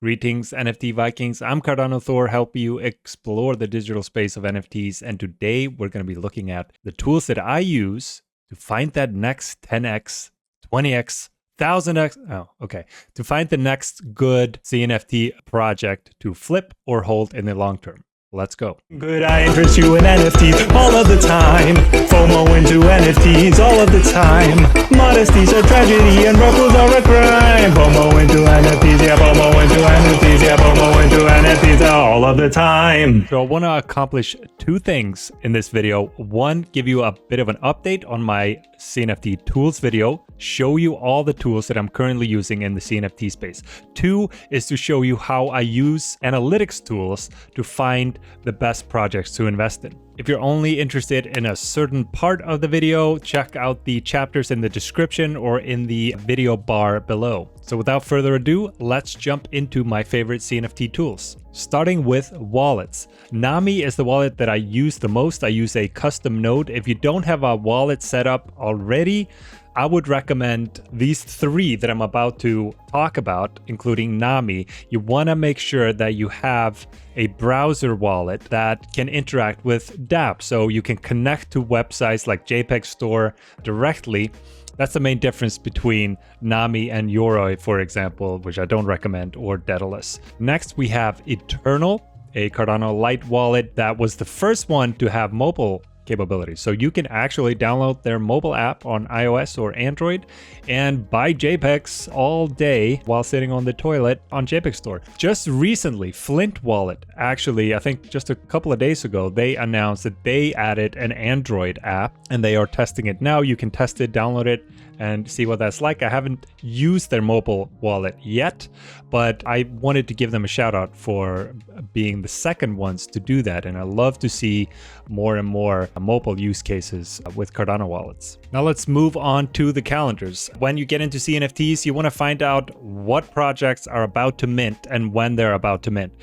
Greetings, NFT Vikings. I'm CardanoThor, help you explore the digital space of NFTs. And today we're going to be looking at the tools that I use to find that next 10x, 20x, 1000x. Oh, okay. To find the next good CNFT project to flip or hold in the long term. Let's go. Good, I interest you in NFTs all of the time. FOMO into NFTs all of the time. Modesties a tragedy and ruffles are a crime. FOMO into NFTs, yeah, FOMO into NFTs, yeah, FOMO into NFTs all of the time. So I want to accomplish two things in this video. One, give you a bit of an update on my CNFT tools video, show you all the tools that I'm currently using in the CNFT space. Two is to show you how I use analytics tools to find the best projects to invest in. If you're only interested in a certain part of the video, check out the chapters in the description or in the video bar below. So without further ado, let's jump into my favorite CNFT tools. Starting with wallets. Nami is the wallet that I use the most. I use a custom node. If you don't have a wallet set up already, I would recommend these three that I'm about to talk about, including Nami. You want to make sure that you have a browser wallet that can interact with dApp, so you can connect to websites like JPEG Store directly. That's the main difference between Nami and Yoroi, for example, which I don't recommend, or Daedalus. Next, we have Eternal, a Cardano Lite wallet that was the first one to have mobile capabilities. So you can actually download their mobile app on iOS or Android and buy JPEGs all day while sitting on the toilet on JPEG Store. Just recently, Flint Wallet, actually, I think just a couple of days ago, they announced that they added an Android app and they are testing it now. You can test it, download it, and see what that's like. I haven't used their mobile wallet yet, but I wanted to give them a shout out for being the second ones to do that. And I love to see more and more mobile use cases with Cardano wallets. Now let's move on to the calendars. When you get into CNFTs, you want to find out what projects are about to mint and when they're about to mint.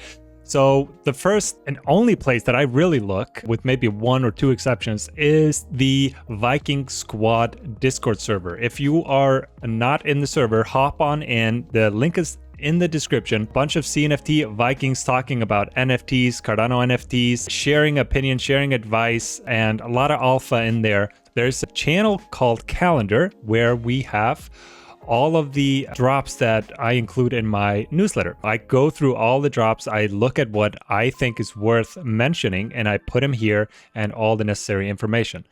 So the first and only place that I really look, with maybe one or two exceptions, is the Viking Squad Discord server. If you are not in the server, hop on in. The link is in the description. Bunch of CNFT Vikings talking about NFTs, Cardano NFTs, sharing opinion, sharing advice, and a lot of alpha in there. There's a channel called Calendar where we have all of the drops that I include in my newsletter. I go through all the drops, I look at what I think is worth mentioning, and I put them here and all the necessary information.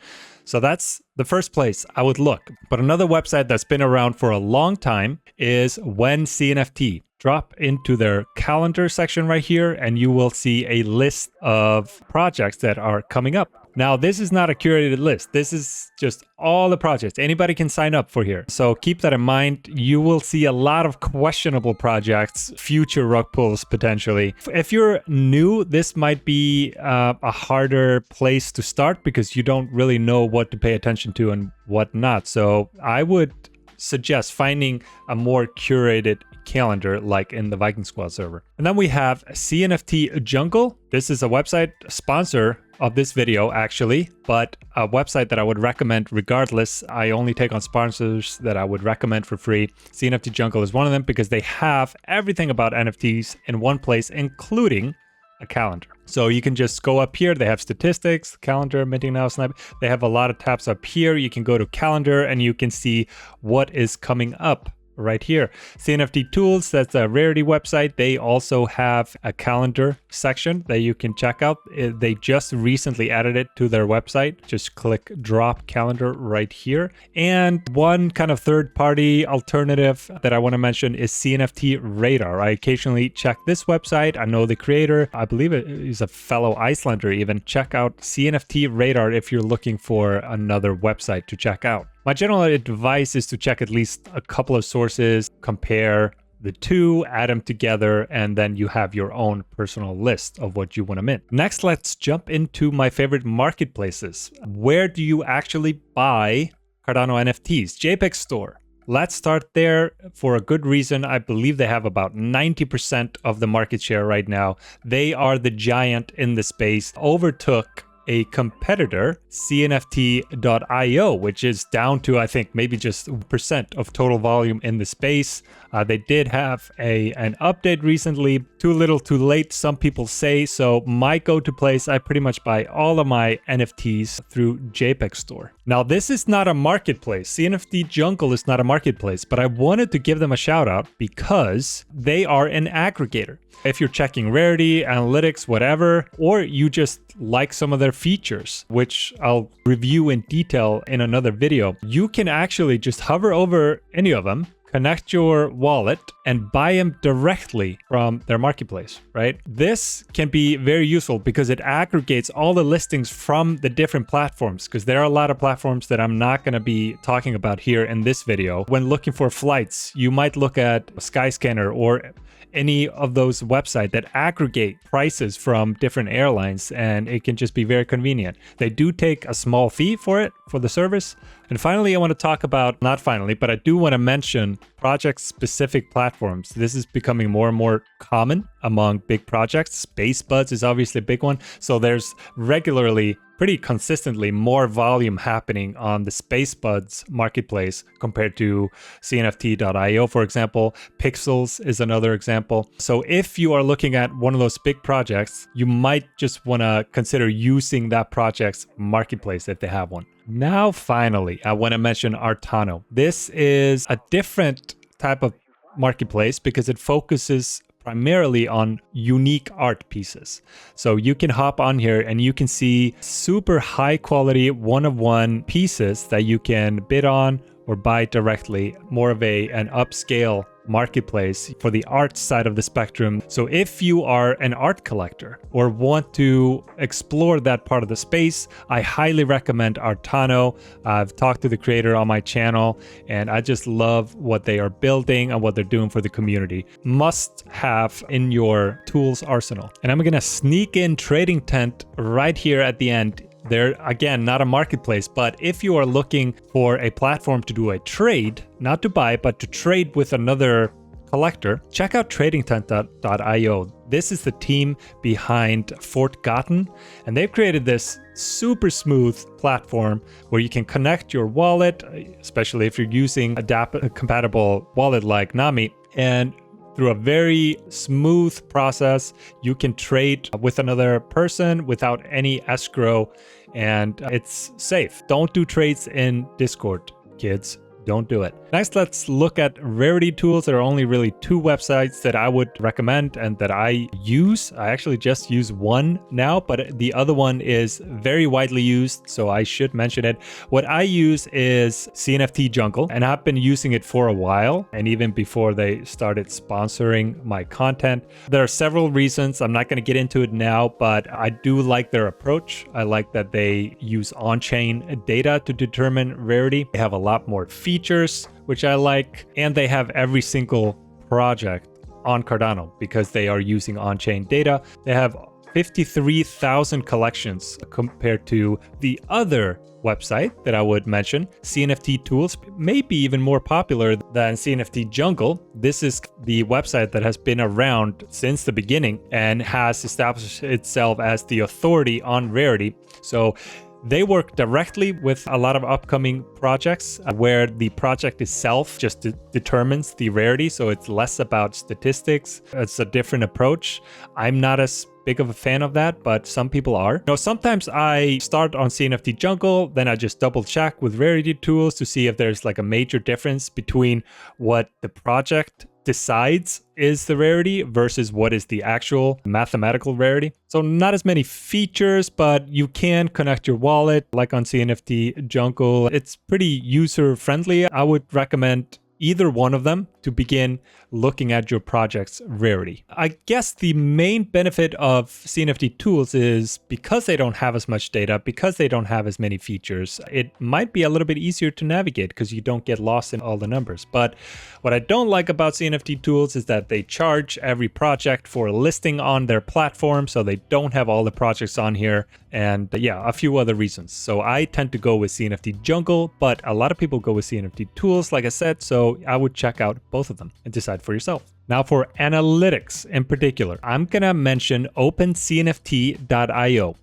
So that's the first place I would look. But another website that's been around for a long time is When CNFT. Drop into their calendar section right here and you will see a list of projects that are coming up. Now, this is not a curated list. This is just all the projects. Anybody can sign up for here. So keep that in mind. You will see a lot of questionable projects, future rug pulls potentially. If you're new, this might be a harder place to start because you don't really know what to pay attention to and what not. So I would suggest finding a more curated calendar like in the Viking Squad server. And then we have CNFT Jungle. This is a website sponsor of this video actually, but a website that I would recommend regardless. I only take on sponsors that I would recommend for free. CNFT Jungle is one of them because they have everything about NFTs in one place, including a calendar. So you can just go up here. They have statistics, calendar, minting now, Sniping. They have a lot of tabs up here. You can go to calendar and you can see what is coming up right here. CNFT Tools, that's a Rarity website. They also have a calendar section that you can check out. They just recently added it to their website. Just click drop calendar right here. And one kind of third-party alternative that I want to mention is CNFT Radar. I occasionally check this website. I know the creator. I believe it is a fellow Icelander even. Check out CNFT Radar if you're looking for another website to check out. My general advice is to check at least a couple of sources, compare the two, add them together, and then you have your own personal list of what you want to mint. Next, let's jump into my favorite marketplaces. Where do you actually buy Cardano NFTs? JPEG Store. Let's start there for a good reason. I believe they have about 90% of the market share right now. They are the giant in the space, overtook a competitor, CNFT.io, which is down to, I think, maybe just % of total volume in the space. They did have an update recently. Too little, too late, some people say. So my go-to place, I pretty much buy all of my NFTs through JPEG Store. Now, this is not a marketplace. CNFT Jungle is not a marketplace, but I wanted to give them a shout out because they are an aggregator. If you're checking Rarity, analytics, whatever, or you just like some of their features, which I'll review in detail in another video, you can actually just hover over any of them, connect your wallet, and buy them directly from their marketplace, right? This can be very useful because it aggregates all the listings from the different platforms, because there are a lot of platforms that I'm not going to be talking about here in this video. When looking for flights, you might look at Skyscanner or any of those websites that aggregate prices from different airlines, and it can just be very convenient. They do take a small fee for it, for the service. And finally, I want to talk about, not finally, but I do want to mention project-specific platforms. This is becoming more and more common among big projects. SpaceBuds is obviously a big one. So there's regularly, pretty consistently, more volume happening on the SpaceBuds marketplace compared to CNFT.io, for example. Pixels is another example. So if you are looking at one of those big projects, you might just want to consider using that project's marketplace if they have one. Now, finally, I want to mention Artano. This is a different type of marketplace because it focuses primarily on unique art pieces. So you can hop on here and you can see super high quality one-of-one pieces that you can bid on or buy directly, more of an upscale marketplace for the art side of the spectrum. So if you are an art collector or want to explore that part of the space, I highly recommend Artano. I've talked to the creator on my channel and I just love what they are building and what they're doing for the community. Must have in your tools arsenal. And I'm gonna sneak in Trading Tent right here at the end. They're, again, not a marketplace, but if you are looking for a platform to do a trade, not to buy, but to trade with another collector, check out TradingTent.io. This is the team behind Fortgotten, and they've created this super smooth platform where you can connect your wallet, especially if you're using a DApp-compatible wallet like Nami, and through a very smooth process, you can trade with another person without any escrow, and it's safe. Don't do trades in Discord, kids. Don't do it. Next, let's look at Rarity tools. There are only really 2 websites that I would recommend and that I use. I actually just use one now, but the other one is very widely used, so I should mention it. What I use is CNFT Jungle, and I've been using it for a while, and even before they started sponsoring my content. There are several reasons. I'm not going to get into it now, but I do like their approach. I like that they use on-chain data to determine rarity. They have a lot more features, which I like, and they have every single project on Cardano because they are using on-chain data. They have 53,000 collections compared to the other website that I would mention, CNFT Tools, may be even more popular than CNFT Jungle. This is the website that has been around since the beginning and has established itself as the authority on rarity. So they work directly with a lot of upcoming projects where the project itself just determines the rarity. So it's less about statistics. It's a different approach. I'm not as big of a fan of that, but some people are. Sometimes I start on CNFT Jungle, then I just double check with Rarity tools to see if there's like a major difference between what the project decides is the rarity versus what is the actual mathematical rarity. So not as many features, but you can connect your wallet like on CNFT Jungle. It's pretty user friendly. I would recommend either one of them to begin looking at your project's rarity. I guess the main benefit of CNFT tools is because they don't have as much data, because they don't have as many features, it might be a little bit easier to navigate because you don't get lost in all the numbers. But what I don't like about CNFT tools is that they charge every project for a listing on their platform, so they don't have all the projects on here. And yeah, a few other reasons. So I tend to go with CNFT Jungle, but a lot of people go with CNFT tools, like I said, so I would check out both of them and decide for yourself. Now for analytics in particular, I'm gonna mention OpenCNFT.io.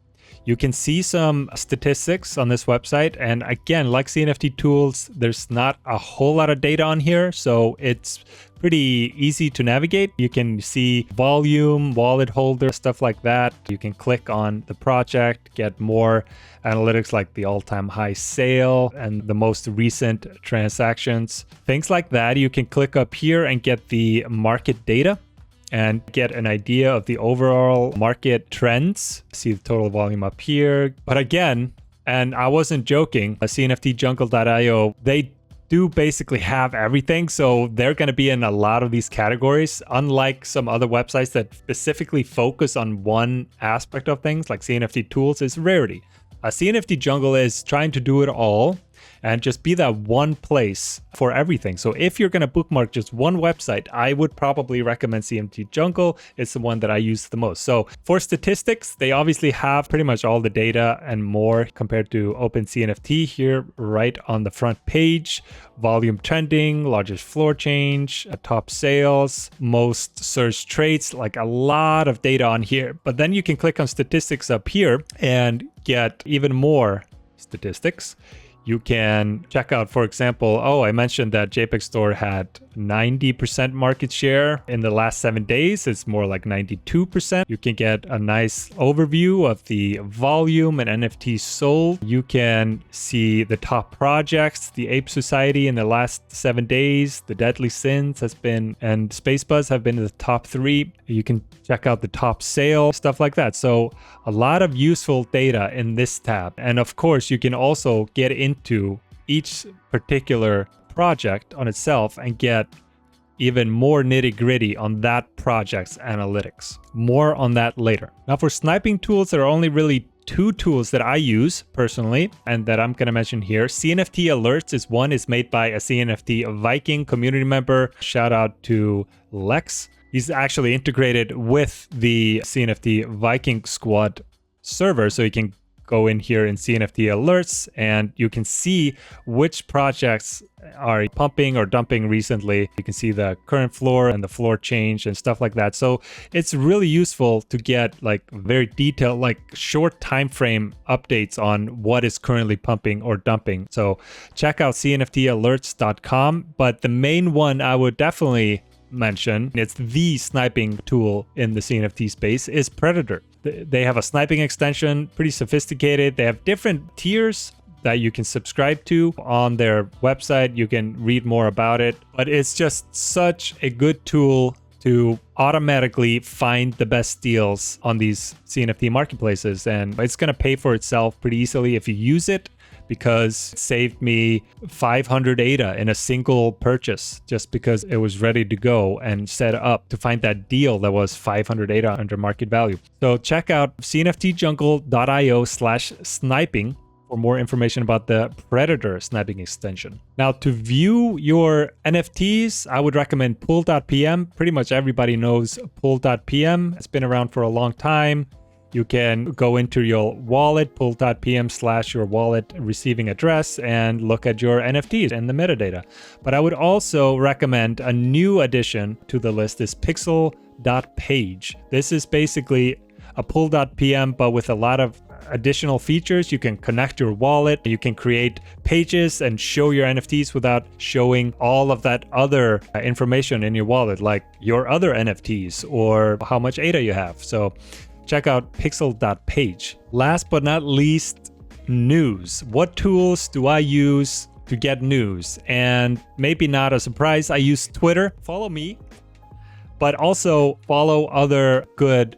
You can see some statistics on this website. And again, like CNFT tools, there's not a whole lot of data on here. So it's pretty easy to navigate. You can see volume, wallet holder, stuff like that. You can click on the project, get more analytics like the all-time high sale and the most recent transactions, things like that. You can click up here and get the market data and get an idea of the overall market trends. See the total volume up here. But again, and I wasn't joking, CNFTjungle.io, they do basically have everything. So they're going to be in a lot of these categories, unlike some other websites that specifically focus on one aspect of things, like CNFT tools is Rarity. CNFT Jungle is trying to do it all and just be that one place for everything. So if you're going to bookmark just one website, I would probably recommend CNFT Jungle. It's the one that I use the most. So for statistics, they obviously have pretty much all the data and more compared to OpenCNFT here right on the front page. Volume trending, largest floor change, top sales, most searched trades, like a lot of data on here. But then you can click on statistics up here and get even more statistics. You can check out, for example, I mentioned that JPEG Store had 90% market share in the last 7 days. It's more like 92%. You can get a nice overview of the volume and NFTs sold. You can see the top projects, the Ape Society in the last 7 days, the Deadly Sins has been, and Spacebuzz have been in the top 3. You can check out the top sale, stuff like that. So a lot of useful data in this tab. And of course, you can also get into each particular project on itself and get even more nitty-gritty on that project's analytics. More on that later. Now for sniping tools, there are only really 2 tools that I use personally and that I'm going to mention here. CNFT Alerts is one. Is made by a CNFT Viking community member. Shout out to Lex. He's actually integrated with the CNFT Viking Squad server, so you can go in here in CNFT Alerts and you can see which projects are pumping or dumping recently. You can see the current floor and the floor change and stuff like that. So it's really useful to get like very detailed, like short time frame updates on what is currently pumping or dumping. So check out cnftalerts.com. But the main one I would definitely mention, it's the sniping tool in the CNFT space, is Predator. They have a sniping extension, pretty sophisticated. They have different tiers that you can subscribe to on their website. You can read more about it, but it's just such a good tool to automatically find the best deals on these CNFT marketplaces. And it's going to pay for itself pretty easily if you use it, because it saved me 500 ADA in a single purchase just because it was ready to go and set up to find that deal that was 500 ADA under market value. So check out cnftjungle.io/sniping for more information about the Predator sniping extension. Now, to view your NFTs, I would recommend pool.pm. Pretty much everybody knows pool.pm. It's been around for a long time. You can go into your wallet, pool.pm/your wallet receiving address, and look at your NFTs and the metadata. But I would also recommend a new addition to the list is pixel.page. This is basically a pool.pm, but with a lot of additional features. You can connect your wallet, you can create pages and show your NFTs without showing all of that other information in your wallet, like your other NFTs or how much ADA you have. So check out pixel.page. Last but not least, news. What tools do I use to get news? And maybe not a surprise, I use Twitter. Follow me, but also follow other good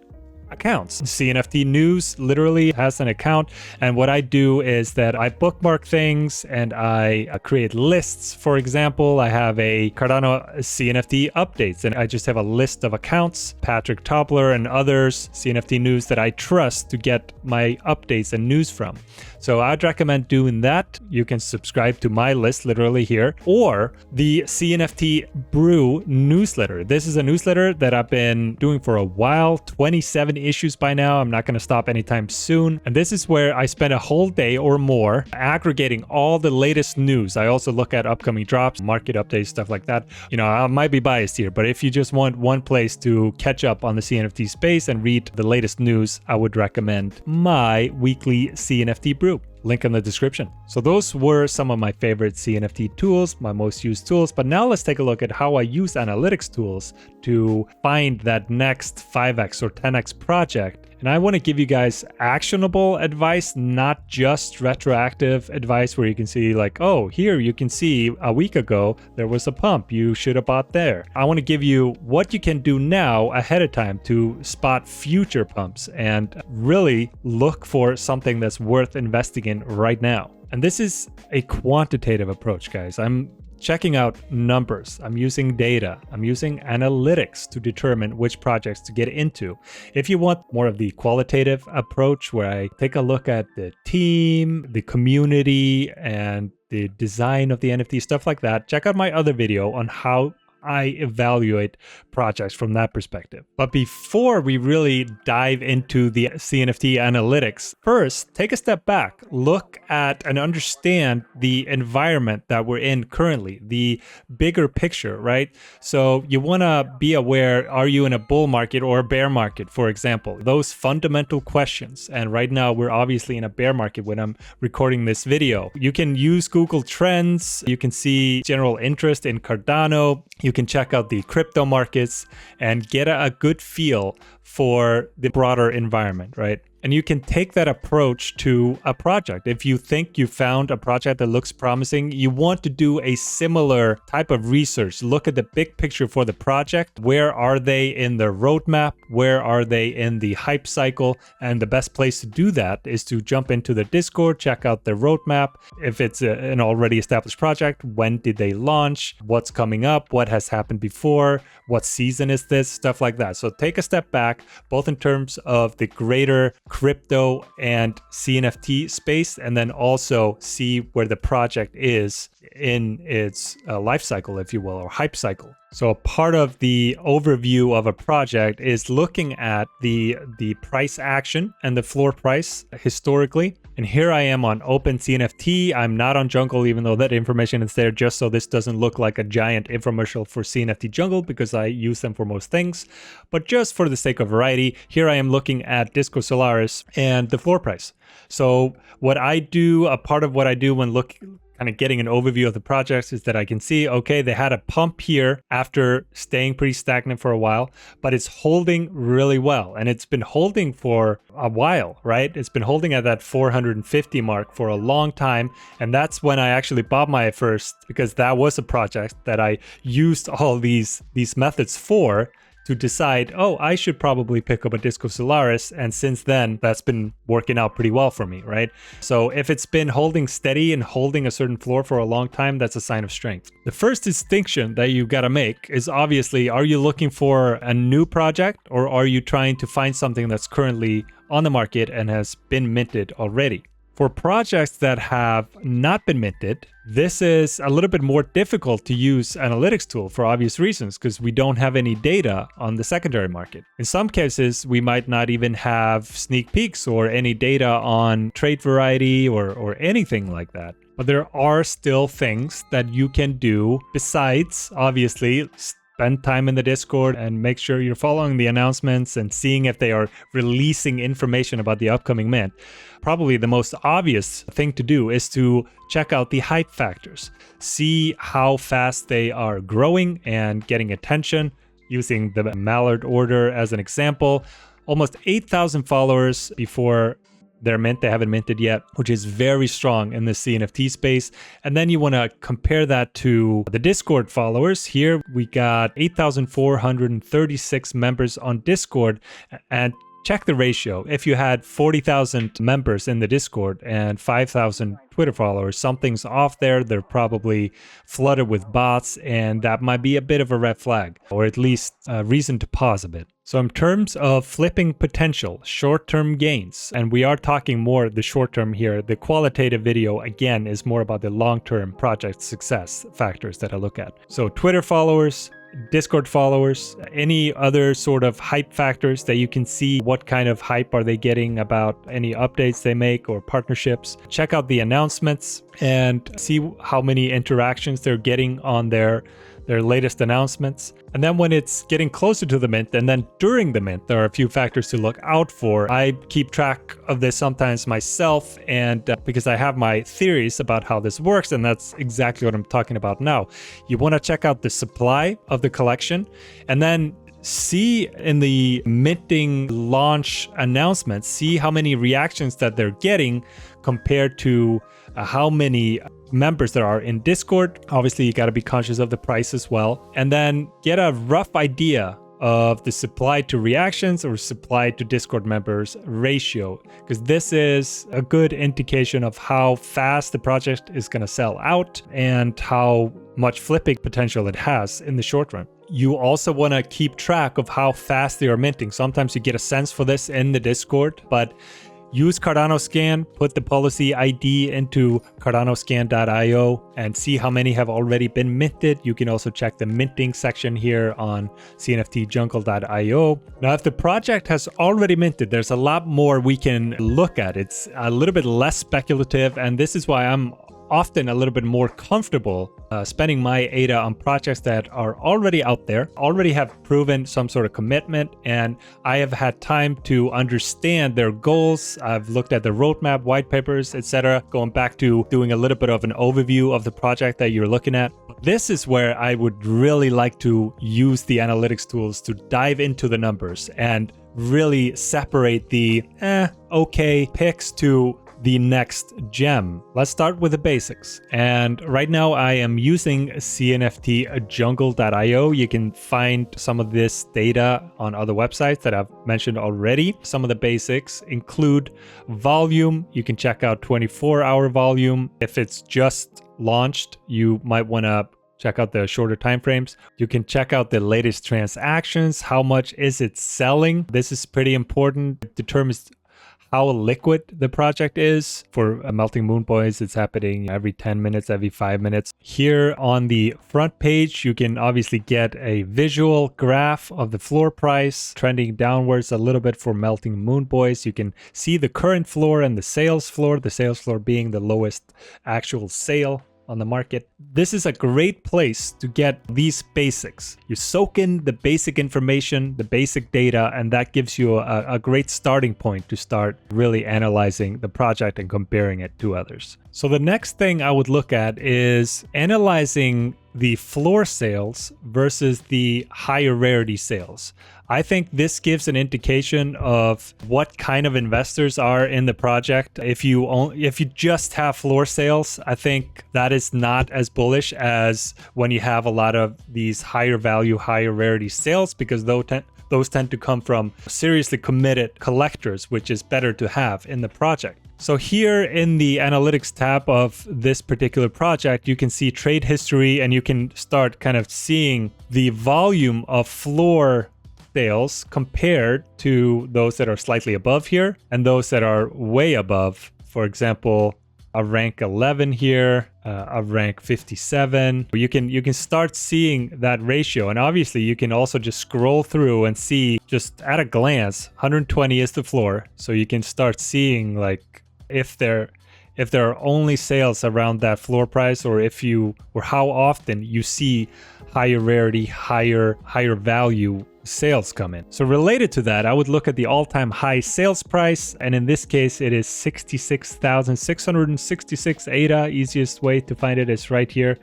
accounts. CNFT News literally has an account, and what I do is that I bookmark things and I create lists. For example, I have a Cardano CNFT updates, and I just have a list of accounts, Patrick Tobler and others, CNFT News, that I trust to get my updates and news from. So I'd recommend doing that. You can subscribe to my list literally here, or the CNFT Brew newsletter. This is a newsletter that I've been doing for a while, 27 issues by now. I'm not going to stop anytime soon. And this is where I spend a whole day or more aggregating all the latest news. I also look at upcoming drops, market updates, stuff like that. You know, I might be biased here, but if you just want one place to catch up on the CNFT space and read the latest news, I would recommend my weekly CNFT Brew. Link in the description. So those were some of my favorite CNFT tools, my most used tools. But now let's take a look at how I use analytics tools to find that next 5x or 10x project. And I want to give you guys actionable advice, not just retroactive advice where you can see like, oh, here you can see a week ago there was a pump, you should have bought there. I want to give you what you can do now ahead of time to spot future pumps and really look for something that's worth investing in right now. And this is a quantitative approach, guys. I'm checking out numbers, I'm using data, I'm using analytics to determine which projects to get into. If you want more of the qualitative approach where I take a look at the team, the community, and the design of the NFT, stuff like that, check out my other video on how I evaluate projects from that perspective. But before we really dive into the CNFT analytics, first, take a step back, look at and understand the environment that we're in currently, the bigger picture, right? So you want to be aware, are you in a bull market or a bear market, for example? Those fundamental questions. And right now we're obviously in a bear market when I'm recording this video. You can use Google Trends. You can see general interest in Cardano. You can check out the crypto markets and get a good feel for the broader environment, right? And you can take that approach to a project. If you think you found a project that looks promising, you want to do a similar type of research. Look at the big picture for the project. Where are they in the roadmap? Where are they in the hype cycle? And the best place to do that is to jump into the Discord, check out the roadmap. If it's an already established project, when did they launch? What's coming up? What has happened before? What season is this? Stuff like that. So take a step back, both in terms of the greater crypto and CNFT space, and then also see where the project is in its life cycle, if you will, or hype cycle. So a part of the overview of a project is looking at the price action and the floor price historically. And here I am on OpenCNFT. I'm not on Jungle, even though that information is there, just so this doesn't look like a giant infomercial for CNFT Jungle, because I use them for most things. But just for the sake of variety, here I am looking at Disco Solaris and the floor price. So what I do, a part of what I do when kind of getting an overview of the projects is that I can see, okay, they had a pump here after staying pretty stagnant for a while, but it's holding really well. And it's been holding for a while, right? It's been holding at that 450 mark for a long time. And that's when I actually bought my first, because that was a project that I used all these methods for, to decide, oh, I should probably pick up a Disco Solaris. And since then, that's been working out pretty well for me, right? So if it's been holding steady and holding a certain floor for a long time, that's a sign of strength. The first distinction that you got to make is obviously, are you looking for a new project, or are you trying to find something that's currently on the market and has been minted already? For projects that have not been minted, this is a little bit more difficult to use analytics tool for obvious reasons, because we don't have any data on the secondary market. In some cases, we might not even have sneak peeks or any data on trade variety or anything like that. But there are still things that you can do besides, obviously, spend time in the Discord and make sure you're following the announcements and seeing if they are releasing information about the upcoming mint. Probably the most obvious thing to do is to check out the hype factors. See how fast they are growing and getting attention. Using the Mallard order as an example, almost 8,000 followers before their mint. They haven't minted yet, which is very strong in the CNFT space. And then you want to compare that to the Discord followers. Here we got 8,436 members on Discord, and check the ratio. If you had 40,000 members in the Discord and 5,000 Twitter followers, something's off there. They're probably flooded with bots, and that might be a bit of a red flag, or at least a reason to pause a bit. So in terms of flipping potential, short-term gains, and we are talking more the short-term here, the qualitative video, again, is more about the long-term project success factors that I look at. So Twitter followers, Discord followers, any other sort of hype factors that you can see what kind of hype are they getting about any updates they make or partnerships. Check out the announcements and see how many interactions they're getting on their latest announcements. And then when it's getting closer to the mint, and then during the mint, there are a few factors to look out for. I keep track of this sometimes myself, and because I have my theories about how this works, and that's exactly what I'm talking about now. You want to check out the supply of the collection, and then see in the minting launch announcements, see how many reactions that they're getting compared to how many members there are in Discord. Obviously, you got to be conscious of the price as well. And then get a rough idea of the supply to reactions or supply to Discord members ratio, because this is a good indication of how fast the project is going to sell out and how much flipping potential it has in the short run. You also want to keep track of how fast they are minting. Sometimes you get a sense for this in the Discord, but use Cardano Scan, put the policy ID into cardanoscan.io and see how many have already been minted. You can also check the minting section here on cnftjungle.io. Now, if the project has already minted, there's a lot more we can look at. It's a little bit less speculative, and this is why I'm often a little bit more comfortable spending my ADA on projects that are already out there, already have proven some sort of commitment, and I have had time to understand their goals. I've looked at the roadmap, white papers, etc., going back to doing a little bit of an overview of the project that you're looking at. This is where I would really like to use the analytics tools to dive into the numbers and really separate the okay picks to the next gem. Let's start with the basics. And right now I am using CNFTjungle.io. You can find some of this data on other websites that I've mentioned already. Some of the basics include volume. You can check out 24-hour volume. If it's just launched, you might want to check out the shorter time frames. You can check out the latest transactions. How much is it selling? This is pretty important. It determines how liquid the project is. For Melting Moon Boys, it's happening every 10 minutes, every 5 minutes. Here on the front page, you can obviously get a visual graph of the floor price trending downwards a little bit for Melting Moon Boys. You can see the current floor and the sales floor being the lowest actual sale on the market. This is a great place to get these basics. You soak in the basic information, the basic data, and that gives you a great starting point to start really analyzing the project and comparing it to others. So the next thing I would look at is analyzing the floor sales versus the higher rarity sales. I think this gives an indication of what kind of investors are in the project. If you just have floor sales, I think that is not as bullish as when you have a lot of these higher value, higher rarity sales, because those tend to come from seriously committed collectors, which is better to have in the project. So here in the analytics tab of this particular project, you can see trade history, and you can start kind of seeing the volume of floor sales compared to those that are slightly above here and those that are way above. For example, a rank 11 here, a rank 57. You can start seeing that ratio, and obviously you can also just scroll through and see just at a glance 120 is the floor, so you can start seeing like if there are only sales around that floor price, or how often you see higher rarity, higher value sales come in. So related to that, I would look at the all-time high sales price, and in this case it is 66,666 ADA. Easiest way to find it is right here,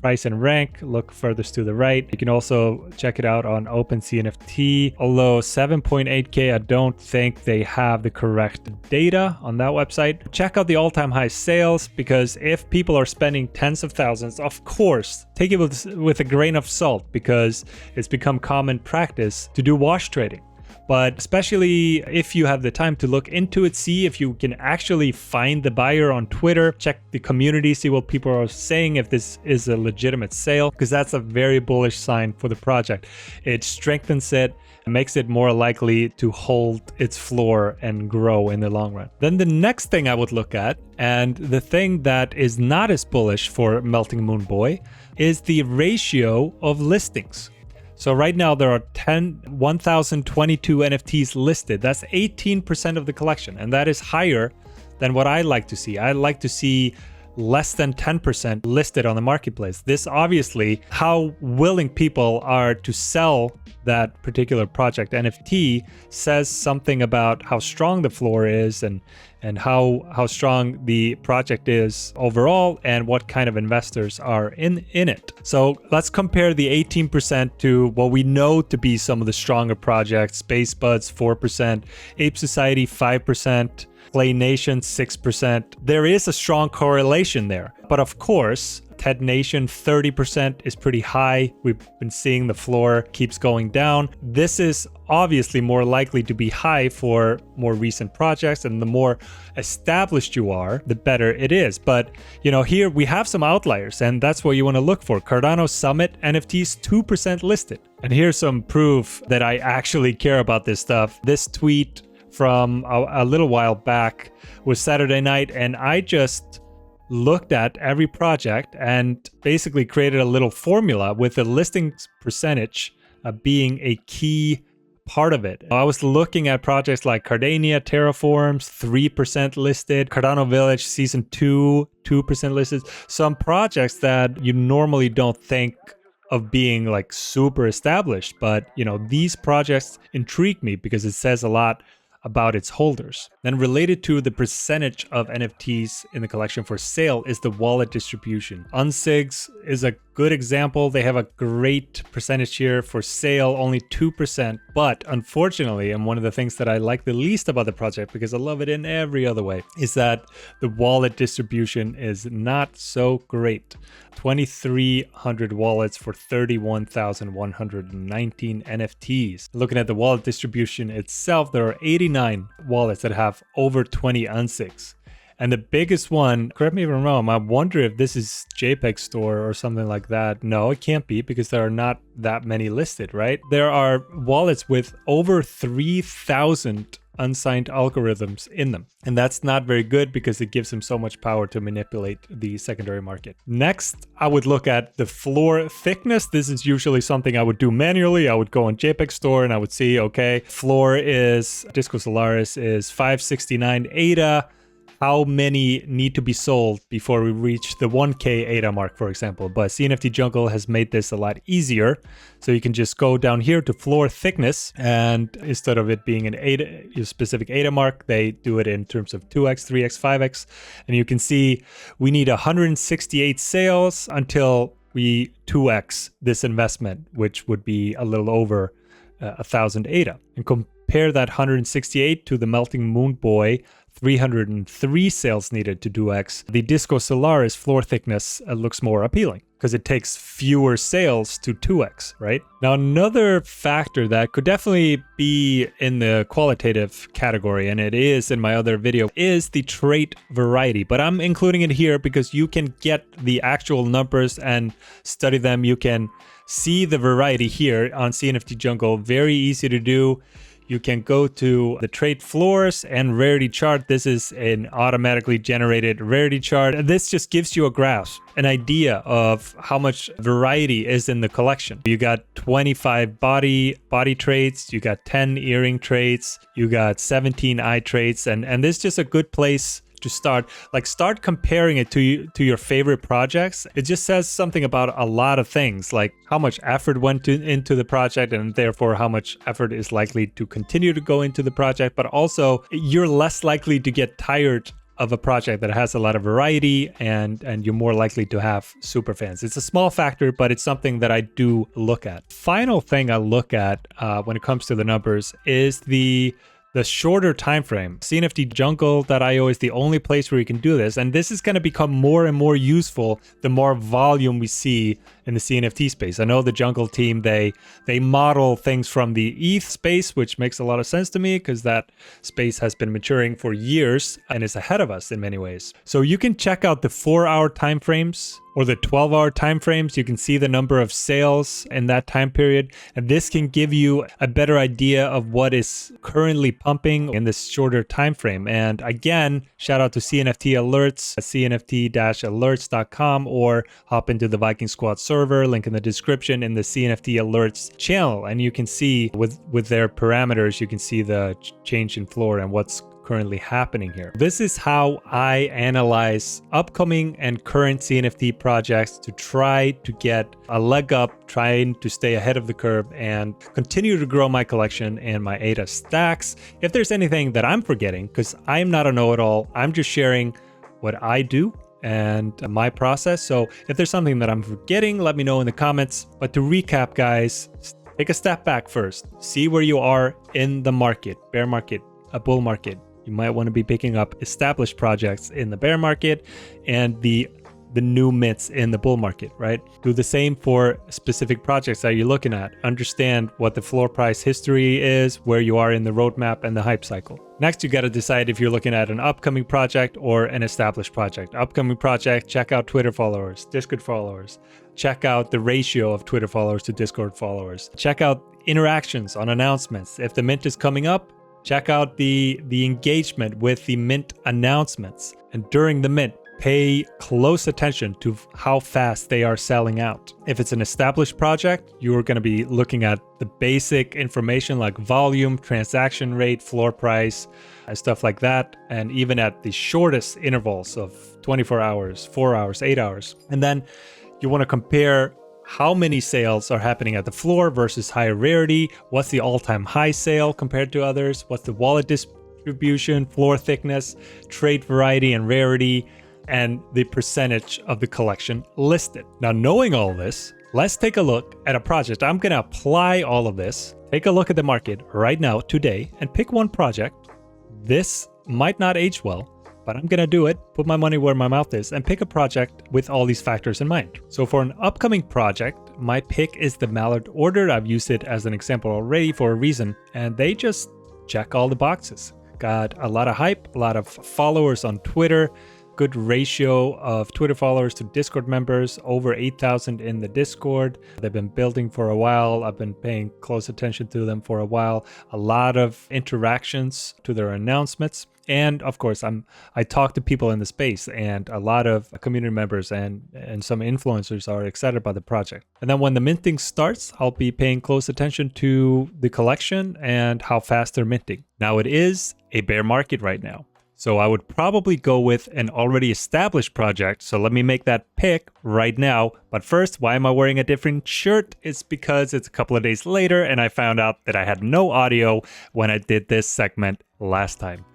price and rank. Look furthest to the right. You can also check it out on OpenCNFT, although 7.8k, I don't think they have the correct data on that website. Check out the all-time high sales, because if people are spending tens of thousands, of course take it with a grain of salt, because it's become common practice to do wash trading. But especially if you have the time to look into it, see if you can actually find the buyer on Twitter, check the community, see what people are saying, if this is a legitimate sale, because that's a very bullish sign for the project. It strengthens it, makes it more likely to hold its floor and grow in the long run. Then the next thing I would look at, and the thing that is not as bullish for Melting Moon Boy, is the ratio of listings. So right now there are 1,022 NFTs listed. That's 18% of the collection, and that is higher than what I like to see. I like to see less than 10% listed on the marketplace. This obviously, how willing people are to sell that particular project NFT says something about how strong the floor is and how strong the project is overall and what kind of investors are in it. So let's compare the 18% to what we know to be some of the stronger projects. Space Buds 4%, Ape Society 5%, Play Nation 6%. There is a strong correlation there. But of course, TED Nation 30% is pretty high. We've been seeing the floor keeps going down. This is obviously more likely to be high for more recent projects, and the more established you are, the better it is. But here we have some outliers, and that's what you want to look for. Cardano Summit NFTs 2% listed. And here's some proof that I actually care about this stuff. This tweet from a little while back was Saturday night, and I just looked at every project and basically created a little formula with the listings percentage being a key part of it. I was looking at projects like Cardania, Terraforms, 3% listed, Cardano Village Season 2, 2% listed. Some projects that you normally don't think of being like super established, but these projects intrigue me because it says a lot about its holders. Then related to the percentage of NFTs in the collection for sale is the wallet distribution. Unsigs is a good example. They have a great percentage here for sale, only 2%. But unfortunately, and one of the things that I like the least about the project, because I love it in every other way, is that the wallet distribution is not so great. 2,300 wallets for 31,119 NFTs. Looking at the wallet distribution itself, there are 89 wallets that have over 20 unsigs. And the biggest one, correct me if I'm wrong, I wonder if this is JPEG Store or something like that. No, it can't be, because there are not that many listed, right? There are wallets with over 3,000 unsigned algorithms in them. And that's not very good because it gives them so much power to manipulate the secondary market. Next, I would look at the floor thickness. This is usually something I would do manually. I would go on JPEG Store and I would see, okay, floor is, Disco Solaris is 569 ADA. How many need to be sold before we reach the 1K ADA mark, for example? But CNFT Jungle has made this a lot easier. So you can just go down here to floor thickness, and instead of it being an ADA, a specific ADA mark, they do it in terms of 2x, 3x, 5x. And you can see we need 168 sales until we 2x this investment, which would be a little over 1,000 ADA. And compare that 168 to the Melting Moon Boy, 303 sales needed to do X. The Disco Solaris floor thickness looks more appealing because it takes fewer sales to 2x, right? Now, another factor that could definitely be in the qualitative category, and it is in my other video, is the trait variety. But I'm including it here because you can get the actual numbers and study them. You can see the variety here on CNFT Jungle. Very easy to do. You can go to the trait floors and rarity chart. This is an automatically generated rarity chart. This just gives you a grasp, an idea of how much variety is in the collection. You got 25 body traits, you got 10 earring traits, you got 17 eye traits, and this is just a good place to start. Like, start comparing it to your favorite projects. It just says something about a lot of things, like how much effort went into the project, and therefore how much effort is likely to continue to go into the project. But also, you're less likely to get tired of a project that has a lot of variety, and you're more likely to have super fans. It's a small factor, but it's something that I do look at. Final thing I look at when it comes to the numbers is the shorter time frame. CNFT Jungle.io is the only place where you can do this, and this is going to become more and more useful the more volume we see in the CNFT space. I know the Jungle team, they model things from the ETH space, which makes a lot of sense to me because that space has been maturing for years and is ahead of us in many ways. So you can check out the 4-hour timeframes or the 12-hour timeframes. You can see the number of sales in that time period. And this can give you a better idea of what is currently pumping in this shorter time frame. And again, shout out to CNFT Alerts, cnft-alerts.com, or hop into the Viking Squad server, link in the description, in the CNFT Alerts channel. And you can see with their parameters, you can see the change in floor and what's currently happening here. This is how I analyze upcoming and current CNFT projects to try to get a leg up, trying to stay ahead of the curve and continue to grow my collection and my ATH stacks. If there's anything that I'm forgetting, because I'm not a know-it-all, I'm just sharing what I do and my process. So if there's something that I'm forgetting, let me know in the comments. But to recap, guys, take a step back first. See where you are in the market, bear market, a bull market. You might want to be picking up established projects in the bear market and the new mints in the bull market, right? Do the same for specific projects that you're looking at. Understand what the floor price history is, where you are in the roadmap and the hype cycle. Next, you got to decide if you're looking at an upcoming project or an established project. Upcoming project, check out Twitter followers, Discord followers. Check out the ratio of Twitter followers to Discord followers. Check out interactions on announcements. If the mint is coming up, check out the engagement with the mint announcements. And during the mint, pay close attention to how fast they are selling out. If it's an established project, you're going to be looking at the basic information like volume, transaction rate, floor price, and stuff like that. And even at the shortest intervals of 24 hours, 4 hours, 8 hours. And then you want to compare how many sales are happening at the floor versus higher rarity. What's the all-time high sale compared to others? What's the wallet distribution, floor thickness, trade variety and rarity, and the percentage of the collection listed. Now, knowing all this, let's take a look at a project. I'm going to apply all of this. Take a look at the market right now, today, and pick one project. This might not age well, but I'm going to do it, put my money where my mouth is, and pick a project with all these factors in mind. So for an upcoming project, my pick is the Mallard Order. I've used it as an example already for a reason, and they just check all the boxes. Got a lot of hype, a lot of followers on Twitter, good ratio of Twitter followers to Discord members, over 8,000 in the Discord. They've been building for a while. I've been paying close attention to them for a while. A lot of interactions to their announcements. And of course, I talk to people in the space, and a lot of community members and some influencers are excited about the project. And then when the minting starts, I'll be paying close attention to the collection and how fast they're minting. Now, it is a bear market right now, so I would probably go with an already established project. So let me make that pick right now. But first, why am I wearing a different shirt? It's because it's a couple of days later and I found out that I had no audio when I did this segment last time.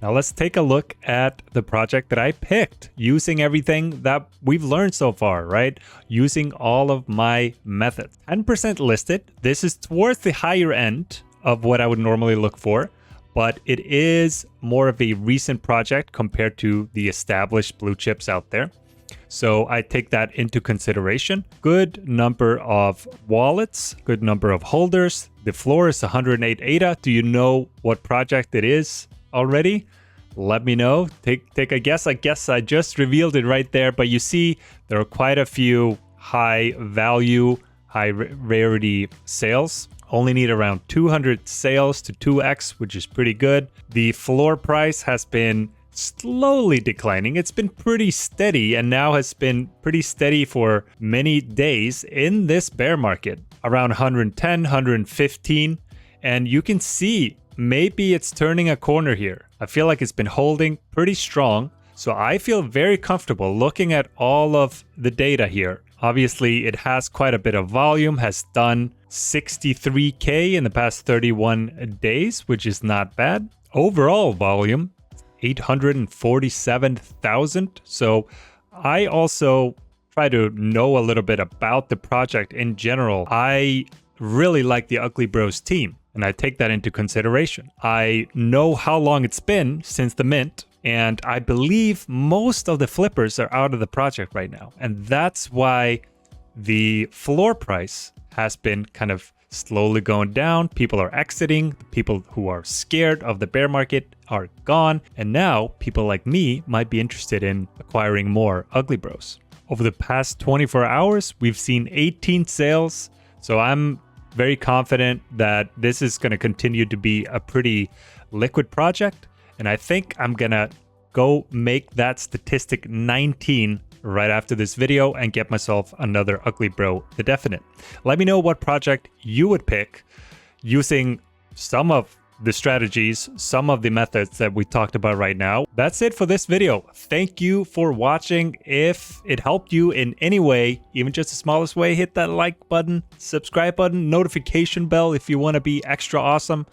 Now let's take a look at the project that I picked, using everything that we've learned so far, right? Using all of my methods. 10% listed. This is towards the higher end of what I would normally look for, but it is more of a recent project compared to the established blue chips out there. So I take that into consideration. Good number of wallets, good number of holders. The floor is 108 ADA. Do you know what project it is already? Let me know. Take a guess. I guess I just revealed it right there, but you see there are quite a few high value, high rarity sales. Only need around 200 sales to 2x, which is pretty good. The floor price has been slowly declining. It's been pretty steady and now has been pretty steady for many days in this bear market, around 110, 115. And you can see maybe it's turning a corner here. I feel like it's been holding pretty strong. So I feel very comfortable looking at all of the data here. Obviously, it has quite a bit of volume, has done 63K in the past 31 days, which is not bad. Overall volume, 847,000. So I also try to know a little bit about the project in general. I really like the Ugly Bros team, and I take that into consideration. I know how long it's been since the mint, and I believe most of the flippers are out of the project right now. And that's why the floor price has been kind of slowly going down. People are exiting. The people who are scared of the bear market are gone. And now people like me might be interested in acquiring more Ugly Bros. Over the past 24 hours, we've seen 18 sales. So I'm very confident that this is going to continue to be a pretty liquid project. And I think I'm going to go make that statistic 19 right after this video and get myself another Ugly Bro, the definite. Let me know what project you would pick using some of the strategies, some of the methods that we talked about right now. That's it for this video. Thank you for watching. If it helped you in any way, even just the smallest way, hit that like button, subscribe button, notification bell if you want to be extra awesome.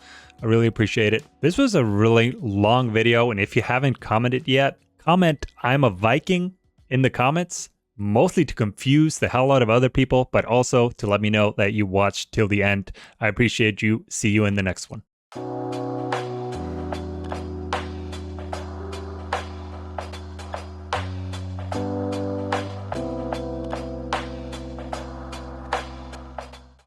I really appreciate it. This was a really long video, and if you haven't commented yet, comment "I'm a Viking" in the comments, mostly to confuse the hell out of other people, but also to let me know that you watched till the end. I appreciate you. See you in the next one.